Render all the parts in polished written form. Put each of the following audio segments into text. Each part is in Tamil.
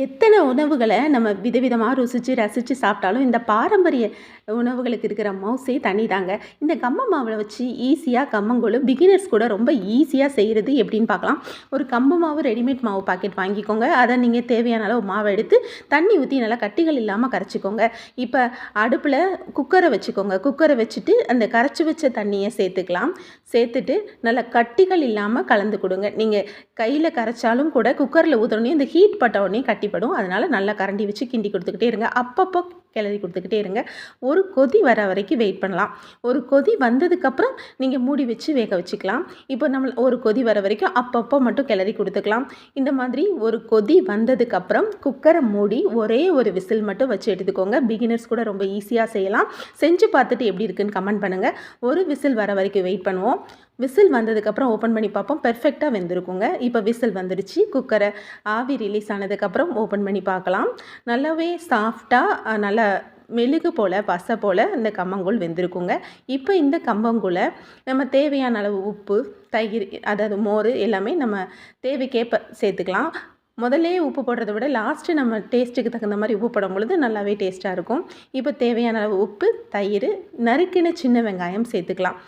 எத்தனை உணவுகளை நம்ம விதவிதமா ருசிச்சு, ரசிச்சு சாப்பிட்டாலும், இந்த பாரம்பரிய உணவுகளுக்கு இருக்கிற மவுஸே தனிதாங்க. இந்த கம்ப மாவுல வச்சு ஈஸியா கம்மங்கூழு பிகினர்ஸ் கூட ரொம்ப ஈஸியா செய்றது எப்படின்னு பார்க்கலாம். ஒரு கம்பு மாவு ரெடிமேட் மாவு பாக்கெட் வாங்கிக்கோங்க. அத நீங்க தேவையான அளவு மாவ எடுத்து தண்ணி ஊத்தி நல்லா கட்டிகள் இல்லாம கரைச்சுக்கோங்க. இப்ப அடுப்புல குக்கர வச்சுக்கோங்க. குக்கர வச்சுட்டு அந்த கரைச்சு வச்ச தண்ணிய சேர்த்துக்கலாம். சேர்த்துட்டு நல்லா கட்டிகள் இல்லாம கலந்து குடுங்க. நீங்க கையில கரைச்சாலும் கூட குக்கர்ல ஊத்துனோனே இந்த ஹீட் பட்ட உடனே கட்டிப்படும். அதனால நல்லா கரண்டி வச்சு கிண்டி கொடுத்துக்கிட்டே இருங்க. அப்பப்போ கிளறி கொடுத்துக்கிட்டே இருங்க. ஒரு கொதி வர வரைக்கும் வெயிட் பண்ணலாம். ஒரு கொதி வந்ததுக்கப்புறம் நீங்கள் மூடி வச்சு வேக வச்சுக்கலாம். இப்போ நம்ம ஒரு கொதி வர வரைக்கும் அப்பப்போ மட்டும் கிளறி கொடுத்துக்கலாம். இந்த மாதிரி ஒரு கொதி வந்ததுக்கப்புறம் குக்கரை மூடி ஒரே ஒரு விசில் மட்டும் வச்சு எடுத்துக்கோங்க. பிகினர்ஸ் கூட ரொம்ப ஈஸியாக செய்யலாம். செஞ்சு பார்த்துட்டு எப்படி இருக்குன்னு கமெண்ட் பண்ணுங்கள். ஒரு விசில் வர வரைக்கும் வெயிட் பண்ணுவோம். விசில் வந்ததுக்கப்புறம் ஓப்பன் பண்ணி பார்ப்போம். பெர்ஃபெக்டாக வெந்திருக்குங்க. இப்போ விசில் வந்துடுச்சு. குக்கரை ஆவி ரிலீஸ் ஆனதுக்கப்புறம் ஓப்பன் பண்ணி பார்க்கலாம். நல்லாவே சாஃப்டாக நல்லா மெழுகு போல் பசை போல் இந்த கம்மங்கூழ் வெந்திருக்குங்க. இப்போ இந்த கம்பங்கூழை நம்ம தேவையான அளவு உப்பு, தயிர், அதாவது மோர் எல்லாமே நம்ம தேவைக்கேற்ப சேர்த்துக்கலாம். முதல்லே உப்பு போடுறத விட லாஸ்ட்டு நம்ம டேஸ்ட்டுக்கு தகுந்த மாதிரி உப்பு போடும் பொழுது நல்லாவே டேஸ்ட்டாக இருக்கும். இப்போ தேவையான அளவு உப்பு, தயிர், நறுக்கின சின்ன வெங்காயம் சேர்த்துக்கலாம்.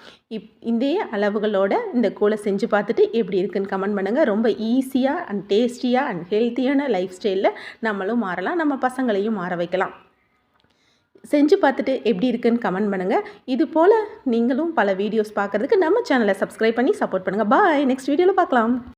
இதே அளவுகளோட இந்த கூழை செஞ்சு பார்த்துட்டு எப்படி இருக்குன்னு கமெண்ட் பண்ணுங்கள். ரொம்ப ஈஸியாக அண்ட் டேஸ்டியாக அண்ட் ஹெல்த்தியான லைஃப் ஸ்டைலில் நம்மளும் மாறலாம், நம்ம பசங்களையும் மாற வைக்கலாம். செஞ்சு பார்த்துட்டு எப்படி இருக்குன்னு கமெண்ட் பண்ணுங்கள். இது போல் நீங்களும் பல வீடியோஸ் பார்க்குறதுக்கு நம்ம சேனலை சப்ஸ்கிரைப் பண்ணி சப்போர்ட் பண்ணுங்கள். பாய். நெக்ஸ்ட் வீடியோவில் பார்க்கலாம்.